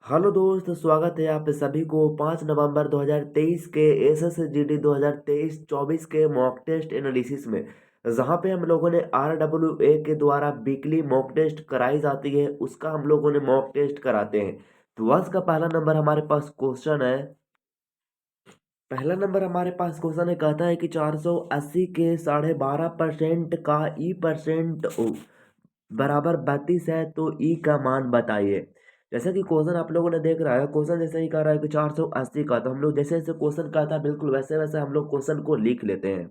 Hello दोस्त, स्वागत है आप सभी को 5 नवंबर 2023 के एसएसजीडी 2023-24 के मॉक टेस्ट एनालिसिस में। जहां पे हम लोगों ने आरडब्ल्यूए के द्वारा वीकली मॉक टेस्ट कराई जाती है, उसका हम लोगों ने मॉक टेस्ट कराते हैं। तो आज का पहला नंबर हमारे पास क्वेश्चन है। पहला नंबर हमारे पास क्वेश्चन है, कहता है कि 480 के 12.5% का ई परसेंट बराबर 32 है, तो ई का मान बताइए। जैसा कि क्वेश्चन आप लोगों ने देख रहा है, क्वेश्चन जैसे ही कह रहा है कि 480 का, तो हम लोग जैसे जैसे क्वेश्चन कहता है बिल्कुल वैसे वैसे हम लोग क्वेश्चन को लिख लेते हैं।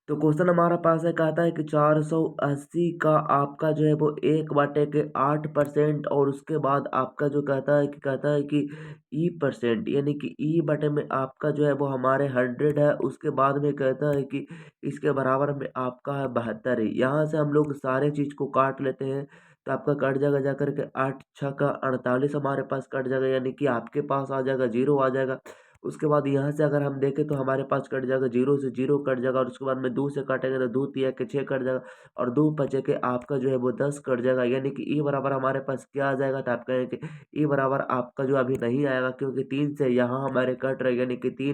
तो क्वेश्चन हमारा पास है, कहता है कि 480 का आपका जो है वो 1/8%, और उसके बाद आपका जो कहता है कि ई परसेंट यानी कि ई बटे में आपका जो है वो हमारे 100 है। उसके बाद में कहता है कि इसके बराबर में आपका है 72 है। यहाँ से हम लोग सारे चीज़ को काट लेते हैं, तो आपका कट जाएगा जाकर के 8 6 का 48 हमारे पास कट जाएगा, यानी कि आपके पास आ जाएगा जीरो आ जाएगा। उसके बाद यहाँ से अगर हम देखें तो हमारे पास कट जाएगा, जीरो से जीरो कट जाएगा, और उसके बाद में दो से काटेंगे तो दो तिया के 6 कट जाएगा, और दो बचे के आपका जो है वो 10 कट जाएगा। यानी कि ई बराबर हमारे पास क्या आ जाएगा, तो आप कहें कि ई बराबर आपका जो अभी नहीं आएगा, क्योंकि 3 से यहाँ हमारे कट रहे,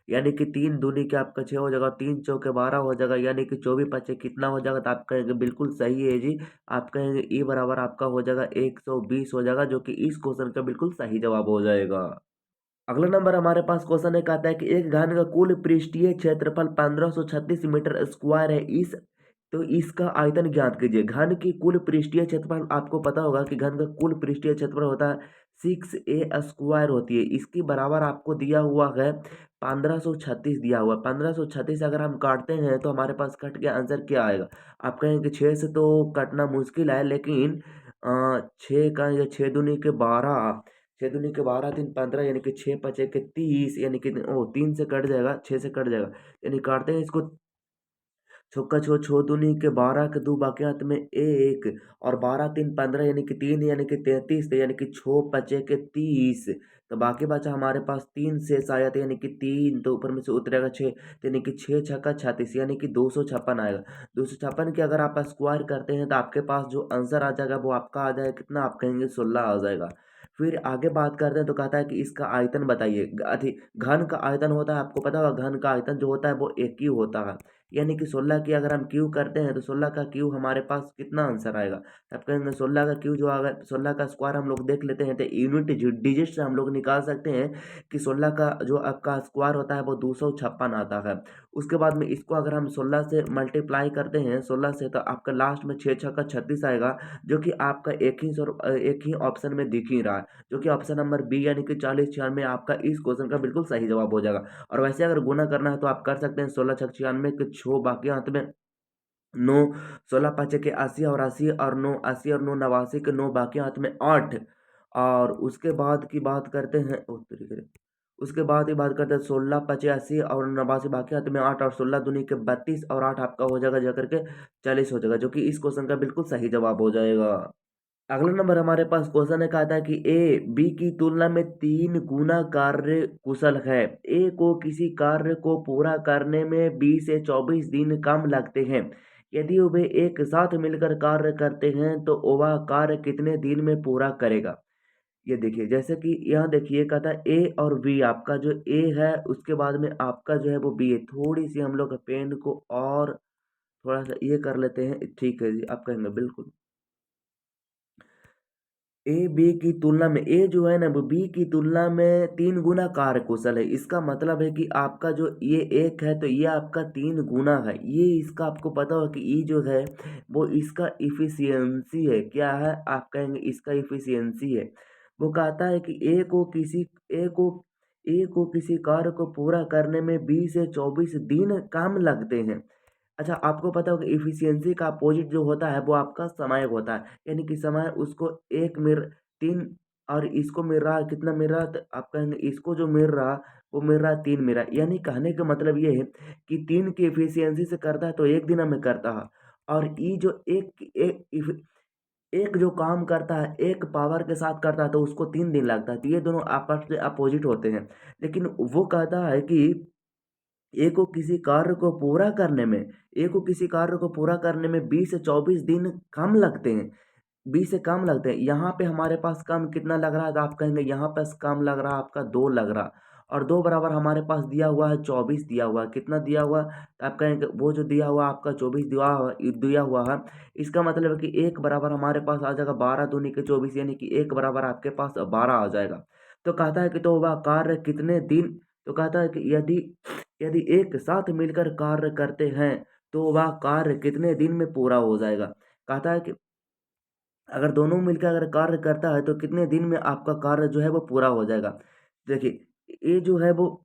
यानी कि तीन दूनी के आपका 6 हो जाएगा, 3 चौके 12 हो जाएगा, यानी कि 24 बचे कितना हो जाएगा, तो आप कहेंगे बिल्कुल सही है जी। आप कहेंगे ई बराबर आपका हो जाएगा 120 हो जाएगा, जो कि इस क्वेश्चन का बिल्कुल सही जवाब हो जाएगा। अगला नंबर हमारे पास क्वेश्चन है, कहता है कि एक घन का कुल पृष्ठीय क्षेत्रफल 1536 मीटर स्क्वायर है। तो इसका आयतन ज्ञात कीजिए। घन की कुल पृष्ठीय क्षेत्रफल आपको पता होगा कि घन का कुल पृष्ठीय क्षेत्रफल होता है 6a² होती है। इसकी बराबर आपको दिया हुआ है 1536 दिया हुआ है। 1536 अगर हम काटते हैं तो हमारे पास कट के आंसर क्या आएगा। आप कहेंगे 6 से तो कटना मुश्किल है, लेकिन 6 का या 6 दूनी के 12, 6 दूनी के 12 3 15, यानी कि 6 5 के 30, यानी कि ओ 3 से कट जाएगा, 6 से कट जाएगा, यानी काटते हैं इसको। छक्का छो छो दूनी के 12 के दो बाकी हाथ में एक, और 12 3 15, यानी कि 3, यानी कि 33, यानी कि 6 5 के 30। तो बाकी बचा हमारे पास 3 से शायद, यानी कि 3 तो ऊपर में से उतरेगा 6, तो यानी कि 6 6 36, यानी कि 256 आएगा। 256 के अगर आप स्क्वायर करते हैं तो आपके पास जो आंसर आ जाएगा वो आपका आ जाएगा कितना, आप कहेंगे 16 आ जाएगा। फिर आगे बात करते हैं तो कहता है कि इसका आयतन बताइए। घन का आयतन होता है, आपको पता होगा घन का आयतन जो होता है वो एक ही होता है। यानी कि 16 की अगर हम क्यू करते हैं तो 16 का क्यू हमारे पास कितना आंसर आएगा। आप कहेंगे 16 का क्यू जो आएगा, 16 का स्क्वायर हम लोग देख लेते हैं, तो यूनिट डिजिट से हम लोग निकाल सकते हैं कि 16 का जो आपका स्क्वायर होता है वो 256 आता है। उसके बाद में इसको अगर हम 16 से मल्टीप्लाई करते हैं 16 से, तो आपका लास्ट में 6 6 का 36 आएगा, जो कि आपका एक ही ऑप्शन में दिख ही रहा है, जो कि ऑप्शन नंबर बी, यानी कि 40 96 आपका इस क्वेश्चन का बिल्कुल सही जवाब हो जाएगा। और वैसे अगर गुना करना है तो आप कर सकते हैं 16 6 96 के 6 बाकी हाथ में 9, 16 5 के 80, और 80 और 9 80 और 9 89 के 9 बाकी हाथ में 8। और उसके बाद की बात करते हैं, ओ तरीके से, उसके बाद ही बात करते हैं 16 85 और 89 बाकी हाथ में 8, और 16 दूनी के 32, और 8 आपका हो जाएगा जाकर के 40 हो जाएगा, जो कि इस क्वेश्चन का बिल्कुल सही जवाब हो जाएगा। अगला नंबर हमारे पास क्वेश्चन है, कहता है कि ए बी की तुलना में 3 गुना कार्य कुशल है। ए को किसी कार्य को पूरा करने में 20 से 24 दिन कम लगते हैं। यदि वे एक साथ मिलकर कार्य करते हैं तो वह कार्य कितने दिन में पूरा करेगा। ये देखिए, जैसे कि यहाँ देखिए कहता है ए और बी, आपका जो ए है उसके बाद में आपका जो है वो बी है। थोड़ी सी हम लोग पेन को और थोड़ा सा ये कर लेते हैं, ठीक है जी, आप कहेंगे बिल्कुल। ए बी की तुलना में, ए जो है ना वो बी की तुलना में 3 गुना कार्यकुशल है। इसका मतलब है कि आपका जो ये एक है तो ये आपका 3 गुना है। ये इसका आपको पता हो कि ई जो है वो इसका इफिशियंसी है। क्या है, आप कहेंगे इसका इफिशियंसी है। वो कहता है कि ए को ए को किसी कार्य को पूरा करने में 20 से 24 दिन कम लगते हैं। अच्छा, आपको पता होगा इफिशियंसी का अपोजिट जो होता है वो आपका समय होता है, यानी कि समय उसको एक मिल 3, और इसको मिल रहा है कितना मिल रहा है, तो आप कहेंगे इसको जो मिल रहा वो मिल रहा है 3 मिल रहा है। यानी कहने का मतलब ये है कि 3 की इफिशियंसी से करता है तो एक दिन में करता है, और ई जो एक जो काम करता है एक पावर के साथ करता है तो उसको 3 दिन लगता है। तो ये दोनों आपस में अपोजिट होते हैं। लेकिन वो कहता है कि ए को किसी कार्य को पूरा करने में, 20 से 24 दिन कम लगते हैं। 20 से कम लगते हैं। यहाँ पे हमारे पास कम कितना लग रहा है, तो आप कहेंगे यहाँ पास कम लग रहा है आपका 2 लग रहा, और 2 बराबर हमारे पास दिया हुआ है 24 दिया हुआ है। कितना दिया हुआ है, तो आप कहेंगे वो जो दिया हुआ आपका 24 दिया हुआ है। इसका मतलब है कि 1 बराबर हमारे पास आ जाएगा 12 दूनी के 24, यानी कि 1 बराबर आपके पास 12 आ जाएगा। तो कहता है कि तो वह कार्य कितने दिन, तो कहता है कि यदि यदि एक साथ मिलकर कार्य करते हैं तो वह कार्य कितने दिन में पूरा हो जाएगा। कहता है कि अगर दोनों मिलकर अगर कार्य करता है तो कितने दिन में आपका कार्य जो है वो पूरा हो जाएगा। देखिए ये जो है वो,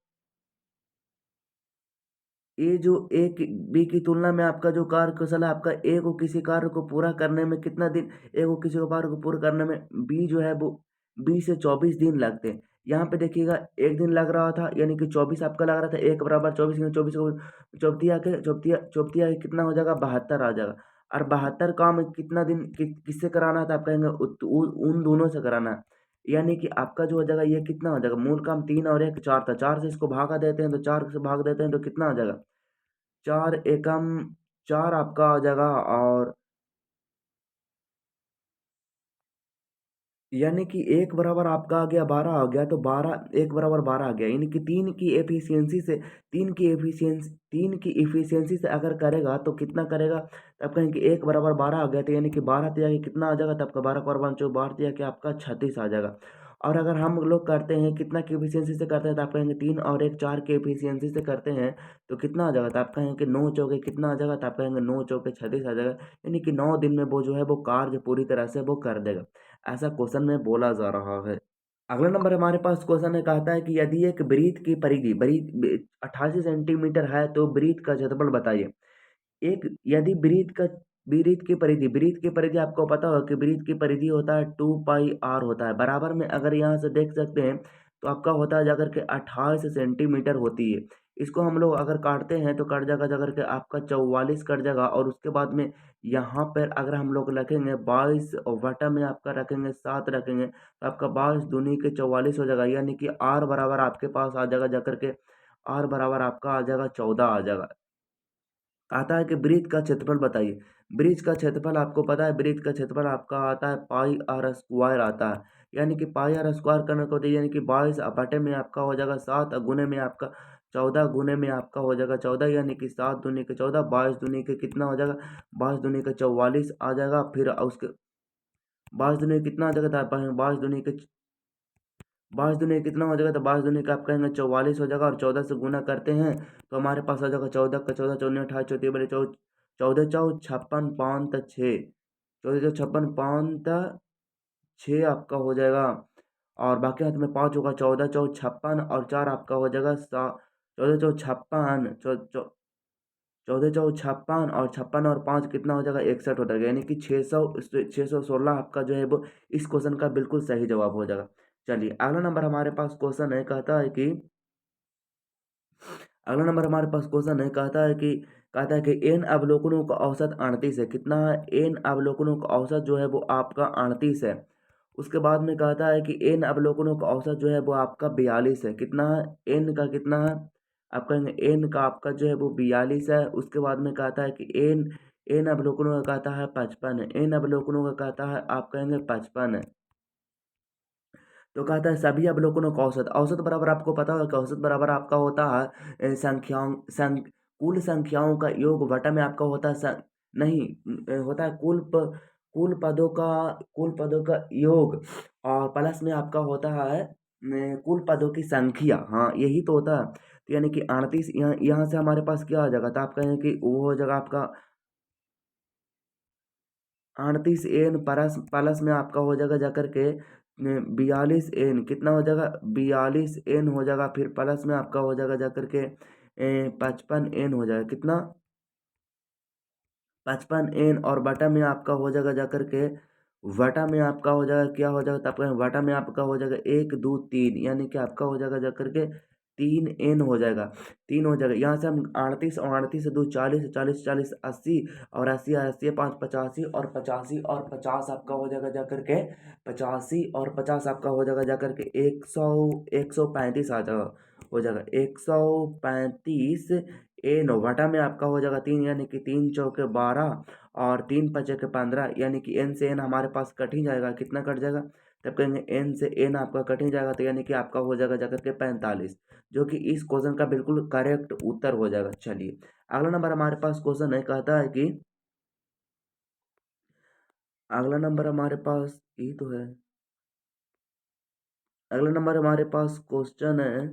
ये जो ए की बी की तुलना में आपका जो कार्य कुशल है, आपका ए को किसी कार्य को पूरा करने में कितना दिन, ए को किसी कार्य को पूरा करने में बी जो है वो 20 से 24 दिन लगते हैं। यहाँ पे देखिएगा 1 दिन लग रहा था, यानी कि 24 आपका लग रहा था, 1 बराबर 24 में 24 को चौबतिया के कितना हो जाएगा 72 आ जाएगा। और 72 काम कितना दिन किससे कराना था, आप कहेंगे उन दोनों से कराना है। यानी कि आपका जो हो जाएगा ये कितना हो जाएगा, मूल काम 3 और 1 4 था, 4 से इसको भागा देते हैं तो 4 से भाग देते हैं तो कितना आ जाएगा, 4 एकम 4 आपका आ जाएगा। और यानी कि 1 बराबर आपका आ गया 12 आ गया, तो 12 1 बराबर 12 आ गया, यानी कि 3 की एफिशिएंसी से अगर करेगा तो कितना करेगा, तो आप कहेंगे 1 बराबर 12 आ गया, तो यानी कि 12 तिया के कितना आ जाएगा, तो आपका 12 और 5 12 तिया के आपका 36 आ जाएगा। और अगर हम लोग करते हैं कितना की एफिशिएंसी से करते हैं, तो आप कहेंगे 3 और 1 4 के एफिशिएंसी से करते हैं तो कितना आ जाएगा, तो आप कहेंगे 9 चौके कितना आ जाएगा, तो आप कहेंगे 9 चौके 36 आ जाएगा। यानी कि 9 दिन में वो जो है वो कार्य पूरी तरह से वो कर देगा, ऐसा क्वेश्चन में बोला जा रहा है। अगला नंबर हमारे पास क्वेश्चन है, कहता है कि यदि एक वृत्त की परिधि वृत्त 88 सेंटीमीटर है तो वृत्त का क्षेत्रफल बताइए। एक यदि वृत्त की परिधि आपको पता होगा कि वृत्त की परिधि होता है 2 पाई r होता है, बराबर में अगर यहाँ से देख सकते हैं तो आपका होता है जाकर के 28 सेंटीमीटर होती है। इसको हम लोग अगर काटते हैं तो कट जाकर जाकर के आपका 44 कट जाएगा, और उसके बाद में यहाँ पर अगर हम लोग रखेंगे 22 और बटा में आपका रखेंगे 7 रखेंगे तो आपका 22 दूनी के 44 हो जाएगा, यानी कि r बराबर आपके पास आ जाएगा जाकर के, r बराबर आपका आ जाएगा 14 आ जाएगा। आता है कि वृत्त का क्षेत्रफल बताइए। वृत्त का क्षेत्रफल आपको पता है, वृत्त का क्षेत्रफल आपका आता है पाई आर स्क्वायर आता है, यानी कि पाई आर स्क्वायर करने को होता है, यानी कि 22 बटे में आपका हो जाएगा 7 गुने में आपका 14 गुने में आपका हो जाएगा 14, यानी कि 7 दूनी के 14 22 दूनी के कितना हो जाएगा, 22 दूनी के 44 आ जाएगा। फिर उसके 22 दूनी के कितना आ जाएगा, 22 दूनी के 22 दूनी कितना हो जाएगा, तो 22 दूनी का आप कहेंगे 44 हो जाएगा, और 14 से गुना करते हैं तो हमारे पास आ जाएगा 14 का 14 14 28 चौतीस बड़े 14 चौ 56 पाँच 6, 14 चौ 56 पाँच 6 आपका हो जाएगा। और बाकी हाथ में 5 होगा, 14 चौ 56 और 4 आपका हो जाएगा 14 चौ 56 14 चौ 56 और 56 और 5 कितना हो जाएगा 61 हो जाएगा, यानी कि 616 आपका जो है वो इस क्वेश्चन का बिल्कुल सही जवाब हो जाएगा। चलिए अगला नंबर हमारे पास क्वेश्चन है, कहता है कि एन अवलोकनों का औसत 38 है। कितना है, एन अवलोकनों का औसत जो है वो आपका 38 है। उसके बाद में कहता है कि एन अवलोकनों का औसत जो है वो आपका 42 है। कितना है, एन का कितना है, आप कहेंगे एन का आपका जो है वो 42 है। उसके बाद में कहता है कि एन एन अवलोकनों का कहता है 55 है, एन अवलोकनों का कहता है आप कहेंगे 55 है। तो कहता है सभी अवलोकनों का औसत, औसत बराबर आपको पता होगा कि औसत बराबर आपका होता है कुल संख्याओं का योग बटा में आपका होता है नहीं, होता है कुल पदों का योग, और प्लस में आपका होता है कुल पदों की संख्या। हाँ यही तो होता है। तो यानी कि 38 यहाँ यहाँ से हमारे पास क्या आ जाएगा, तो आप कहेंगे कि वो हो जाएगा आपका 38 एन प्लस प्लस में आपका हो जाएगा जाकर के 42 एन, कितना हो जाएगा 42 एन हो जाएगा। फिर प्लस में आपका हो जाएगा जाकर के 55 एन हो जाएगा, कितना 55 एन, और बटा में आपका हो जाएगा जाकर के, वटा में आपका हो जाएगा क्या हो जाएगा, तो आपका वटा में आपका हो जाएगा 1 2 3, यानी कि आपका हो जाएगा जाकर के 3 एन हो जाएगा, 3 हो जाएगा। यहाँ से हम 38 और 38 से 2 40, 40 40 80, और 80 80 5 85, और 85 और 50 आपका हो जाएगा जाकर के 85 और 50 आपका हो जाएगा जाकर के 135 आ जाएगा, हो जाएगा 135 एन वटा में आपका हो जाएगा 3, यानी कि 3 चौके 12 और 3 पचे के 15, यानी कि एन से एन हमारे पास कट ही जाएगा। कितना कट जाएगा? तब कहेंगे एन से एन आपका कट ही जाएगा, तो यानी कि आपका हो जाएगा जाकर के 45, जो कि इस क्वेश्चन का बिल्कुल करेक्ट उत्तर हो जाएगा। चलिए अगला नंबर हमारे पास क्वेश्चन है, कहता है कि अगला नंबर हमारे पास ये तो है। अगला नंबर हमारे पास क्वेश्चन है,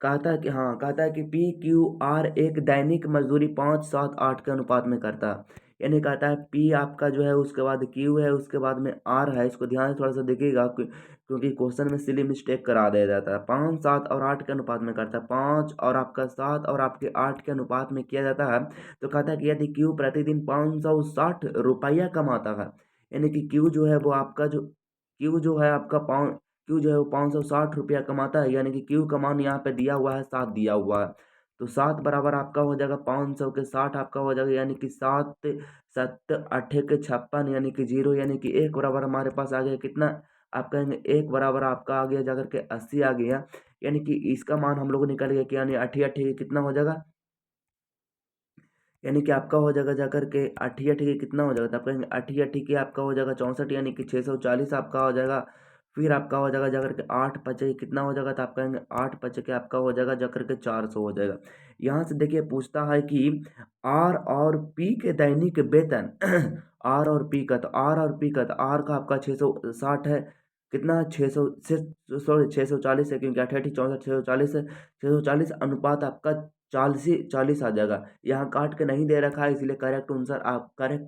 कहता है कि हाँ, कहता है कि पी क्यू आर एक दैनिक मजदूरी 5, 7, 8 के अनुपात में करता है। यानी कहता है पी आपका जो है, उसके बाद क्यू है, उसके बाद में आर है। इसको ध्यान से थोड़ा सा देखिएगा, क्योंकि क्वेश्चन में सिली मिस्टेक करा दिया जाता है। 5, 7 और 8 के अनुपात में करता है। 5 और आपका 7 और आपके 8 के अनुपात में किया जाता है। तो कहता है कि यदि क्यू प्रतिदिन 560 रुपया कमाता है, यानी कि क्यू जो है वो आपका जो क्यू जो है आपका क्यू जो है वो 560 रुपया कमाता है, यानी कि क्यू का मान यहाँ पे दिया हुआ है 7 दिया हुआ है। तो 7 बराबर आपका हो जाएगा 500 के 60 आपका हो जाएगा, यानी कि 7 7 8 के 56, यानी कि 0, यानी कि 1 बराबर हमारे पास आ गया कितना? आप कहेंगे 1 बराबर आपका आ गया जाकर के 80 आ गया। यानी कि इसका मान हम लोग निकल गया कि यानी 80 80 कितना हो जाएगा? यानी कि आपका हो जाएगा जाकर के 80 80 कितना हो जाएगा? तो आप कहेंगे 80 80 के आपका हो जाएगा 64, यानी कि 640 आपका हो जाएगा। फिर आपका हो जाएगा जाकर के 8 पचे कितना हो जाएगा? तो आप कहेंगे 8 पचे के आपका हो जाएगा जाकर के 400 हो जाएगा। यहाँ से देखिए पूछता है कि आर और पी के दैनिक वेतन आर और पी का, तो आर और पी का, तो आर का आपका 660 है। कितना? 600 से सॉरी 640 है, क्योंकि 88 64 640 है। 640 अनुपात आपका 40 आ जाएगा। यहाँ काट के नहीं दे रखा है, इसलिए करेक्ट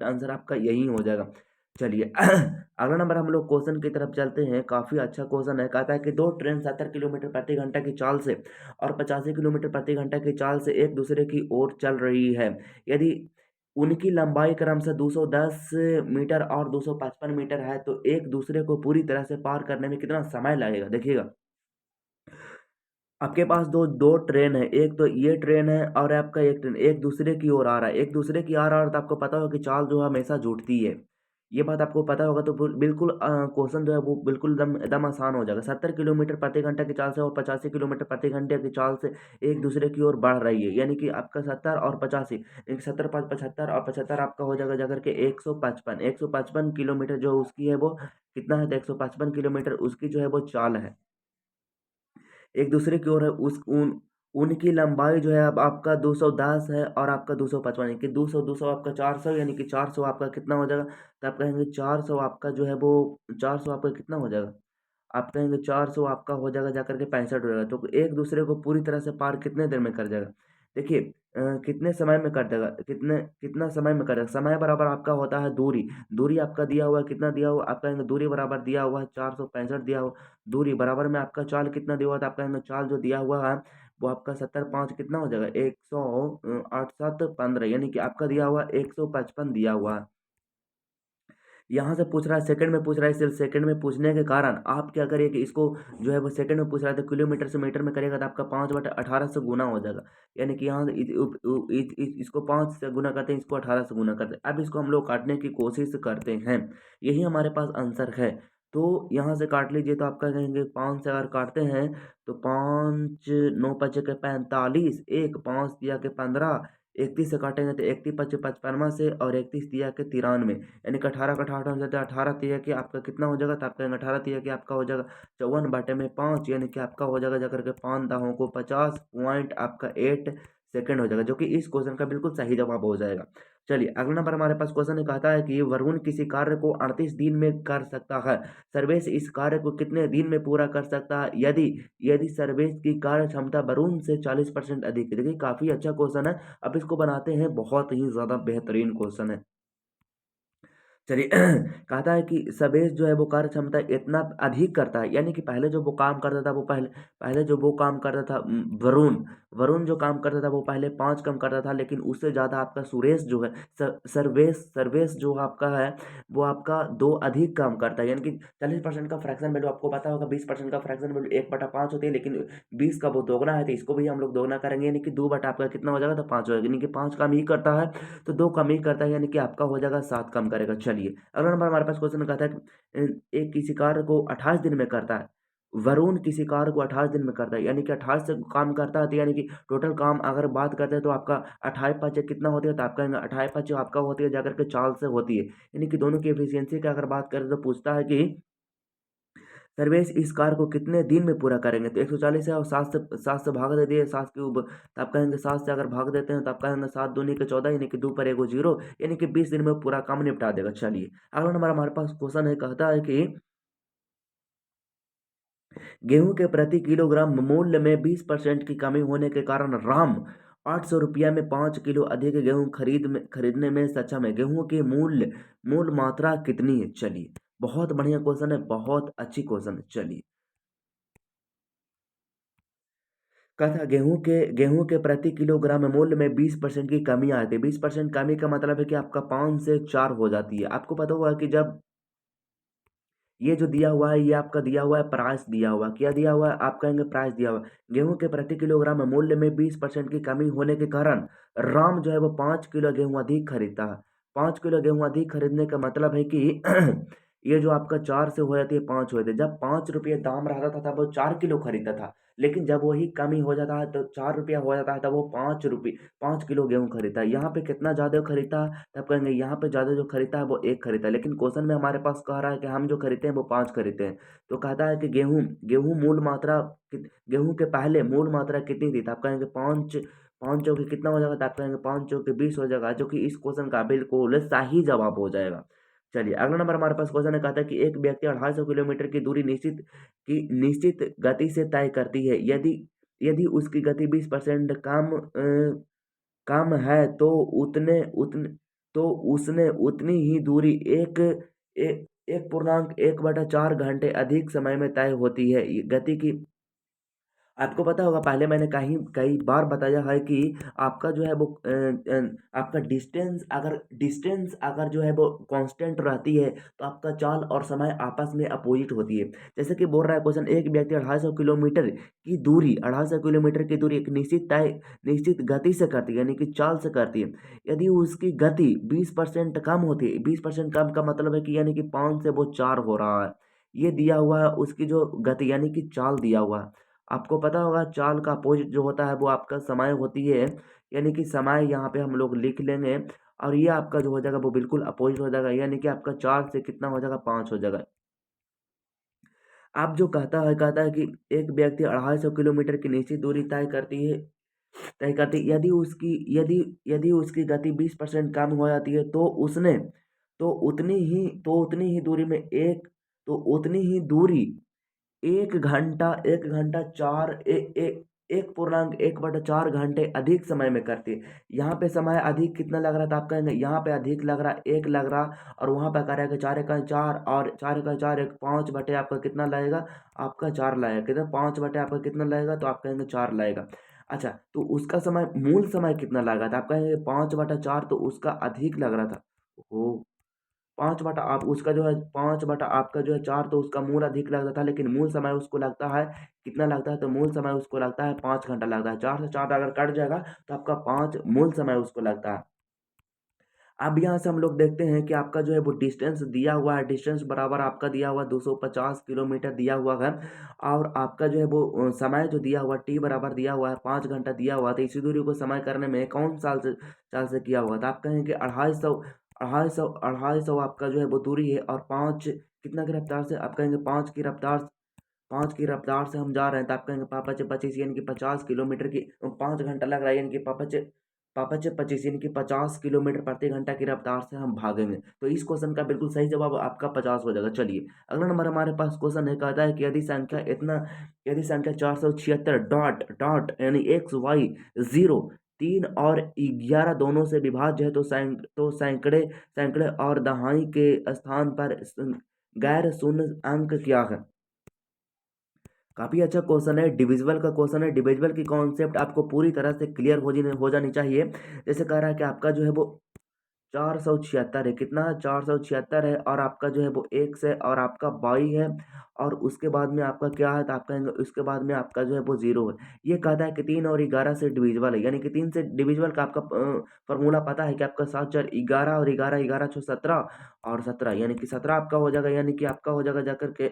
आंसर आपका यही हो जाएगा। चलिए अगला नंबर हम लोग क्वेश्चन की तरफ चलते हैं। काफी अच्छा क्वेश्चन है। कहता है कि दो ट्रेन 70 किलोमीटर प्रति घंटा की चाल से और 85 किलोमीटर प्रति घंटा की चाल से एक दूसरे की ओर चल रही है। यदि उनकी लंबाई क्रमशः 210 मीटर और 255 मीटर है, तो एक दूसरे को पूरी तरह से पार करने में कितना समय लगेगा? देखिएगा, आपके पास दो दो ट्रेन है, एक तो ये ट्रेन है और आपका एक ट्रेन एक दूसरे की ओर आ रहा है। एक दूसरे की आ रहा है, तो आपको पता होगा कि चाल जो है हमेशा जुटती है। ये बात आपको पता होगा, तो बिल्कुल क्वेश्चन जो है वो बिल्कुल एकदम एकदम आसान हो जाएगा। 70 किलोमीटर प्रति घंटा की चाल से और 85 किलोमीटर प्रति घंटे की चाल से एक दूसरे की ओर बढ़ रही है, यानी कि आपका 70 और 85, एक 70 5 75 और 75 आपका हो जाएगा जाकर के 155 किलोमीटर जो उसकी है वो कितना है? तो 155 किलोमीटर उसकी जो है वो चाल है, एक दूसरे की ओर है। उनकी लंबाई जो है अब आपका 210 है और आपका 255, यानी कि 200 आपका 400, यानी कि 400 आपका कितना हो जाएगा? तो आप कहेंगे 400 आपका जो है वो 400 आपका कितना हो जाएगा? आप कहेंगे 400 आपका हो जाएगा जाकर के 65 हो जाएगा। तो एक दूसरे को पूरी तरह से पार कितने देर में कर जाएगा? देखिए कितने समय में कर देगा? कितना समय में करेगा? समय बराबर आपका होता है दूरी। दूरी आपका दिया हुआ है, कितना दिया हुआ? आप कहेंगे दूरी बराबर दिया हुआ है 465 दिया हुआ। दूरी बराबर में आपका चाल कितना दिया हुआ था? आप कहेंगे चाल जो दिया हुआ है वो आपका 70 5 कितना हो जाएगा? 100 8 7 15, यानी कि आपका दिया हुआ 155 दिया हुआ है। यहाँ से पूछ रहा है सेकंड में पूछ रहा है, सिर्फ सेकंड में पूछने के कारण आप क्या करिए कि इसको जो है वो सेकंड में पूछ रहा है, तो किलोमीटर से मीटर में करेगा तो आपका 5/18 से गुना हो जाएगा। यानी कि यहाँ से इसको 5 से गुना करते हैं, इसको 18 से गुना करते हैं। अब इसको हम लोग काटने की कोशिश करते हैं, यही हमारे पास आंसर है। तो यहाँ से काट लीजिए, तो आपका कहेंगे 5 से अगर काटते हैं तो 5 9 पचे के 45, एक 5 दिया के 15, 31 से काटेंगे तो 31 पचे 55 से और 31 दिया के 93, यानी कि 18 का 18 हो जाता है। 18 तिया कि आपका कितना हो जाएगा? तो आप कहेंगे 18 तिया कि आपका हो जाएगा 54/5, यानी कि आपका हो जाएगा जाकर के 5 दाहों को 50 पॉइंट आपका 8 सेकेंड हो जाएगा, जो कि इस क्वेश्चन का बिल्कुल सही जवाब हो जाएगा। चलिए अगला नंबर हमारे पास क्वेश्चन ये कहता है कि वरुण किसी कार्य को 38 दिन में कर सकता है, सर्वेश इस कार्य को कितने दिन में पूरा कर सकता है यदि यदि सर्वेश की कार्य क्षमता वरुण से 40% अधिक है? देखिए काफी अच्छा क्वेश्चन है। अब इसको बनाते हैं, बहुत ही ज्यादा बेहतरीन क्वेश्चन है। चलिए कहता है कि सवेश जो है वो कार्य क्षमता इतना अधिक करता है, यानी कि पहले जो वो काम करता था वो पहले पहले जो वो काम करता था वरुण वरुण जो काम करता था वो पहले 5 कम करता था, लेकिन उससे ज़्यादा आपका सुरेश जो है सर्वेश सर्वेश जो आपका है वो आपका 2 अधिक काम करता है। यानी कि 40% का फ्रैक्शन वैल्यू आपको पता होगा, 20% का फ्रैक्शन वैल्यू 1/5 होती है, लेकिन 20 का वो दोगुना है, तो इसको भी हम लोग दोगुना करेंगे, यानी कि 2 बटा आपका कितना हो जाएगा? तो 5 हो जाएगा, यानी कि 5 काम ही करता है तो 2 कम ही करता है, यानी कि आपका हो जाएगा 7 कम करेगा। चलिए अगला नंबर हमारे पास क्वेश्चन कहता है कि एक किसी कार्य को 28 दिन में करता है, वरुण किसी कार्य को 28 दिन में करता है, यानी कि 28 से काम करता है, तो यानी कि टोटल काम अगर बात करते हैं तो आपका 28 पाँच कितना होती है, तो आपका 28 पाँच आपका होती है जाकर के 4 से होती है, यानी कि दोनों की एफिशिएंसी की अगर बात करें तो पूछता है कि सर्वेश इस कार्य को कितने दिन में पूरा करेंगे, तो 140 है और 7 से भाग दे दिए, 7 के ऊपर तो आप कहेंगे 7 से अगर भाग देते हैं तो आप कहेंगे 7 दूनी के 14, यानी कि 2 पर एगो जीरो, यानी कि 20 दिन में पूरा काम निपटा देगा। चलिए अगला नंबर हमारे पास क्वेश्चन है, कहता है कि गेहूं के प्रति किलोग्राम मूल्य में 20% की कमी होने के कारण राम 800 रुपया में 5 किलो अधिक गेहूं खरीदने में सक्षम है। गेहूं की मूल मात्रा कितनी है? चलिए बहुत बढ़िया क्वेश्चन है, बहुत अच्छी क्वेश्चन है। चलिए कथा गेहूं के प्रति किलोग्राम मूल्य में 20% की कमी आती है। 20% कमी का मतलब है कि आपका 5 से 4 हो जाती है। आपको पता होगा कि जब ये जो दिया हुआ है, ये आपका दिया हुआ है प्राइस, दिया हुआ क्या दिया हुआ है, आप कहेंगे प्राइस दिया हुआ है। गेहूं के प्रति किलोग्राम मूल्य में 20% की कमी होने के कारण राम जो है वो 5 किलो गेहूं अधिक खरीदता है। 5 किलो गेहूं अधिक खरीदने का मतलब है कि ये जो आपका 4 से हो जाती है 5 हो जाती है। जब 5 रुपये दाम रहता था तब वो 4 किलो खरीदता था, लेकिन जब वही कमी हो जाता है तो 4 रुपया हो जाता है तब वो 5 रुपये 5 किलो गेहूं खरीदता है। यहाँ पे कितना ज़्यादा खरीदता है, तब कहेंगे यहाँ पे ज़्यादा जो खरीदता है वो एक खरीदता है, लेकिन क्वेश्चन में हमारे पास कह रहा है कि हम जो खरीदते हैं वो 5 खरीदते हैं। तो कहता है कि गेहूं गेहूं मूल मात्रा गेहूं के पहले मूल मात्रा कितनी थी, तो आप कहेंगे 5, 5 चौके कितना हो जाएगा, तो आप कहेंगे 5 चौके 20 हो जाएगा, जो कि इस क्वेश्चन का बिल्कुल सही जवाब हो जाएगा। चलिए अगला नंबर हमारे पास क्वेश्चन है, कहता है कि एक व्यक्ति 250 किलोमीटर की दूरी निश्चित गति से तय करती है। यदि यदि उसकी गति 20% कम है तो उतने उतने तो उसने उतनी ही दूरी एक 1.1/4 घंटे अधिक समय में तय होती है। ये गति की आपको पता होगा, पहले मैंने कहीं कई बार बताया है कि आपका जो है वो आपका डिस्टेंस अगर जो है वो कांस्टेंट रहती है तो आपका चाल और समय आपस में अपोजिट होती है। जैसे कि बोल रहा है क्वेश्चन, एक व्यक्ति 250 किलोमीटर की दूरी एक निश्चित गति से करती है, यानी कि चाल से करती है। यदि उसकी गति 20% कम होती है, 20% कम का मतलब है कि यानी कि 5 से वो 4 हो रहा है, ये दिया हुआ है उसकी जो गति यानी कि चाल दिया हुआ है। आपको पता होगा चाल का अपोजिट जो होता है वो आपका समय होती है, यानी कि समय यहाँ पे हम लोग लिख लेंगे, और ये आपका जो हो जाएगा वो बिल्कुल अपोजिट हो जाएगा, यानी कि आपका 4 से कितना हो जाएगा, 5 हो जाएगा। आप जो कहता है कि एक व्यक्ति 250 किलोमीटर की निश्चित दूरी तय करती, यदि उसकी गति 20% कम हो जाती है तो उसने तो उतनी ही दूरी में एक तो उतनी ही दूरी 1 घंटा 1.1/4 घंटे अधिक समय में करती है। यहाँ पे समय अधिक कितना लग रहा था, आप कहेंगे यहाँ पे अधिक लग रहा, 1 लग रहा, और वहाँ पे कह रहा है कि 4 और 4 एक 5 बटे आपका कितना लगेगा, आपका 4 लगेगा, कितना 5 बटे आपका कितना लगेगा, तो आप कहेंगे 4 लगेगा। अच्छा, तो उसका समय मूल समय कितना लगा था, आप कहेंगे 5/4, तो उसका अधिक लग रहा था। ओ 5 बटा आप उसका जो है 5 बटा आपका जो है 4, तो उसका मूल अधिक लगता था, लेकिन मूल समय उसको लगता है कितना लगता है, तो मूल समय उसको लगता है 5 घंटा लगता है। 4 से 4 अगर कट जाएगा तो आपका 5 मूल समय उसको लगता है। अब यहाँ से हम लोग देखते हैं कि आपका जो है वो डिस्टेंस दिया हुआ है, डिस्टेंस बराबर आपका दिया हुआ 250 किलोमीटर दिया हुआ है, और आपका जो है वो समय जो दिया हुआ टी बराबर दिया हुआ है 5 घंटा दिया हुआ, तो इसी दूरी को समय करने में कौन साल से किया हुआ था, आप कहें कि 250 आपका जो है वो दूरी है, और 5 कितना की रफ्तार से, आप कहेंगे 5 की रफ्तार से हम जा रहे हैं, तो आप कहेंगे पापा चे 25, यानी कि 50 किलोमीटर की 5 घंटा लग रहा है, यानी कि पापा चे 25, यानी कि 50 किलोमीटर प्रति घंटा की रफ्तार से हम भागेंगे। तो इस क्वेश्चन का बिल्कुल सही जवाब आपका 50 हो जाएगा। चलिए अगला नंबर हमारे पास क्वेश्चन है, कहता है कि यदि संख्या 476 डॉट डॉट यानी XY 0 3 और 11 दोनों से विभाज्य है, तो सैकड़े सैकड़े और दहाई के स्थान पर गैर शून्य अंक क्या है। काफी अच्छा क्वेश्चन है, डिविजिबल का क्वेश्चन है। डिविजिबल की कॉन्सेप्ट आपको पूरी तरह से क्लियर हो जानी चाहिए। जैसे कह रहा है कि आपका जो है वो 476 है, कितना है 476 है, और आपका जो है वो एक्स है, और आपका वाई है, और उसके बाद में आपका क्या है, तो आप कहेंगे उसके बाद में आपका जो है वो 0 है। ये कहता है कि 3 और 11 से डिविजिबल है, यानी कि 3 से डिविजिबल का आपका फॉर्मूला पता है कि आपका 7 4 11, और 11 11 6 17, और 17, यानी कि 17 आपका हो जाएगा, यानी कि आपका हो जाएगा जाकर के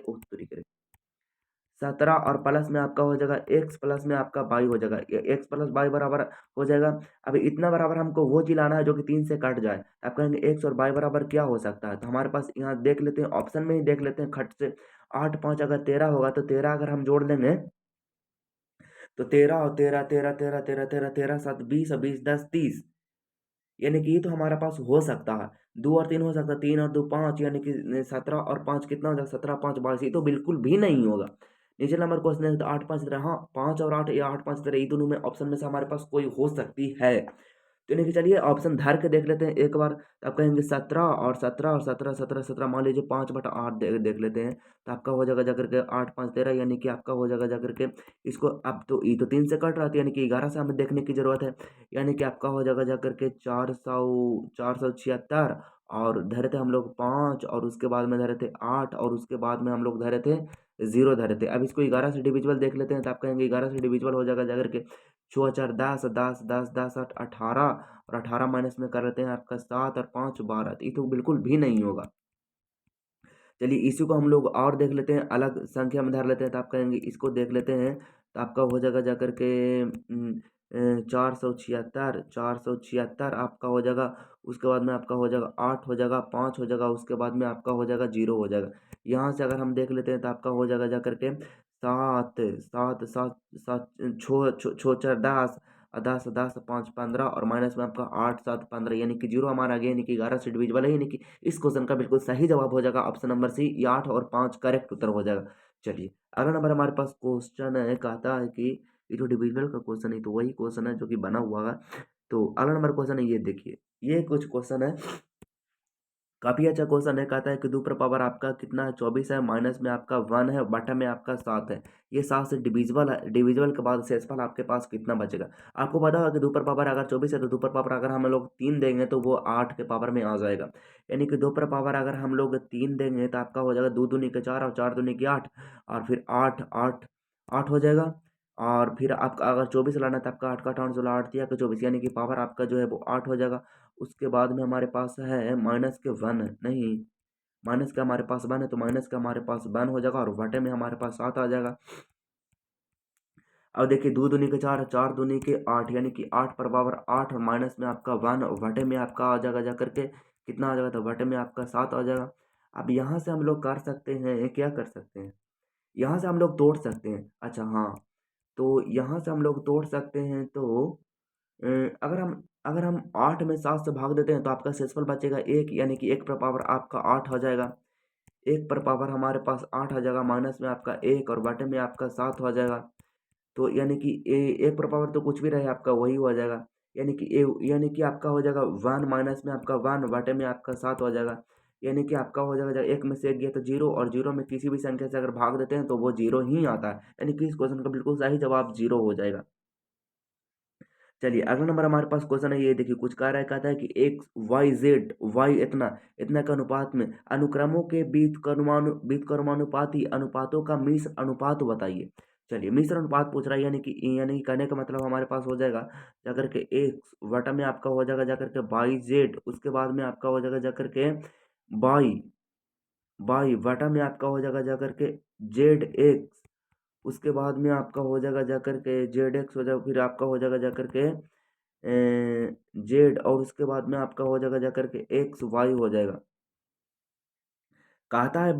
17 और प्लस में आपका हो जाएगा एक्स प्लस में आपका वाई हो जाएगा, एक्स प्लस वाई बराबर हो जाएगा। अभी इतना बराबर हमको वो चीज लाना है जो कि 3 से कट जाए। आप कहेंगे एक्स और वाई बराबर क्या हो सकता है, तो हमारे पास यहाँ देख लेते हैं, ऑप्शन में ही देख लेते हैं खट से। 8 5 अगर 13 होगा तो 13 अगर हम जोड़ देंगे तो 13 और 13 13 13 13 13 13 7 20 और 20 10 30, यानी कि ये तो हमारे पास हो सकता है। 2 और 3 हो सकता है, 3 और 2 5, यानी कि 17 और 5 कितना हो जाएगा, 17 5 22, ये तो बिल्कुल भी नहीं होगा। नीचे नंबर क्वेश्चन है तो 8 5 13, हाँ 5 और 8 या 8 5 13, ये दोनों में ऑप्शन में से हमारे पास कोई हो सकती है। तो नहीं, चलिए ऑप्शन धर के देख लेते हैं एक बार। तो आप कहेंगे 17 और 17 और 17 17 17, मान लीजिए 5/8 देख लेते हैं। तो आपका हो जाएगा जाकर के 8 5 13, यानी कि आपका हो जाएगा जाकर के इसको, अब तो ये तो 3 से कट रहा था, यानी कि 11 से हमें देखने की जरूरत है। यानी कि आपका हो जाएगा जाकर के 476, और धरे थे हम लोग 5, और उसके बाद में धरे थे 8, और उसके बाद में हम लोग धरे थे 0 धरे थे। अब इसको 11 से डिविजिबल देख लेते हैं। तो आप कहेंगे 11 से डिविजिबल हो जाएगा जाकर के 6 4 10 10 10 10 8 18, और 18 माइनस में कर लेते हैं आपका 7 और 5 12, तो ये तो बिल्कुल भी नहीं होगा। चलिए इसी को हम लोग और देख लेते हैं, अलग संख्या में धर लेते हैं। तो आप कहेंगे इसको देख लेते हैं। तो आपका हो जाएगा जाकर के 476, 476 आपका हो जाएगा। उसके बाद में आपका हो जाएगा 8 हो जाएगा, 5 हो जाएगा, उसके बाद में आपका हो जाएगा 0 हो जाएगा। यहाँ से अगर हम देख लेते हैं तो आपका हो जाएगा जाकर के 7 7 7 7 छो छो छो 4 10, 10 10 5 15, और माइनस में आपका 8 7 15, यानी कि 0 हमारा आ गया, यानी कि 11 से डिविजिबल है, यानी कि इस क्वेश्चन का बिल्कुल सही जवाब हो जाएगा ऑप्शन नंबर सी, ये 8 और 5 करेक्ट उत्तर हो जाएगा। चलिए अगला नंबर हमारे पास क्वेश्चन है, कहता है कि ये तो डिविजनल का क्वेश्चन है, तो वही क्वेश्चन है जो कि बना हुआ है। तो अगला नंबर क्वेश्चन है, ये देखिए, ये कुछ क्वेश्चन है, काफी अच्छा क्वेश्चन है। कहता है कि 2 पर पावर आपका कितना है, 24 है, माइनस में आपका 1 है, बटा में आपका 7 है। ये 7 से डिविजिबल है, डिविजिबल के बाद शेषफल आपके पास कितना बचेगा। आपको पता होगा कि 2 पर पावर अगर 24 है तो 2 पर पावर अगर हम लोग 3 देंगे तो वो 8 के पावर में आ जाएगा। यानी कि 2 पर पावर अगर हम लोग 3 देंगे तो आपका हो जाएगा 2 दूनी के 4 और 4 दूनी के 8, और फिर 8 8 8 हो जाएगा। और फिर आपका अगर 24 लाना है तो आपका 8 का 8 16 8 दिया, 24, यानी कि पावर आपका जो है वो 8 हो जाएगा। उसके बाद में हमारे पास है माइनस के 1 है, नहीं, माइनस का हमारे पास 1 है, तो माइनस का हमारे पास 1 हो जाएगा, और बटे में हमारे पास 7 आ जाएगा। अब देखिए 2 दूनी के 4, 4 दूनी के 8, यानी कि 8 पर पावर 8, और माइनस में आपका 1, और बटे में आपका आ जाएगा जा करके कितना आ जाएगा, तो बटे में आपका 7 आ जाएगा। अब यहाँ से हम लोग कर सकते हैं, क्या कर सकते हैं, यहाँ से हम लोग तोड़ सकते हैं। अच्छा हाँ, तो यहाँ से हम लोग तोड़ सकते हैं। तो अ, अगर हम 8 में 7 से भाग देते हैं तो आपका शेषफल बचेगा 1, यानी कि 1 पर पावर आपका 8 हो जाएगा। 1 पर पावर हमारे पास 8 आ जाएगा, माइनस में आपका 1, और बटे में आपका 7 हो जाएगा। तो यानी कि 1 पर पावर तो कुछ भी रहे आपका वही हो जाएगा। यानी कि आपका हो जाएगा 1, माइनस में आपका 1, बटे में आपका 7 हो जाएगा। यानी कि आपका हो जाएगा, 1 में से 1 गया तो 0, और 0 में किसी भी संख्या से अगर भाग देते हैं तो वो 0 ही आता है। यानी कि इस क्वेश्चन का बिल्कुल सही जवाब 0 हो जाएगा। चलिए अगला नंबर हमारे पास क्वेश्चन है, ये देखिए कुछ कह रहा है, कहता है कि एक्स वाई जेड वाई इतना इतना के अनुपात में अनुक्रमों के बीच क्रमानुपाती अनुपातों का मिश्र अनुपात बताइए। चलिए मिश्र अनुपात पूछ रहा है, यानी कि कहने का मतलब हमारे पास हो जाएगा जाकर के एक्स वटा में आपका हो जाएगा जाकर के वाई जेड, उसके बाद में आपका हो जाएगा जाकर के वाई वाई वटा में आपका हो जाएगा जाकर के जेड एक्स, उसके बाद में आपका हो जाएगा जाकर के जेड एक्स हो जाएगा, फिर आपका हो जाएगा जाकर के जेड, और उसके बाद में आपका हो जाएगा जाकर के एक्स वाई हो जाएगा। कहता है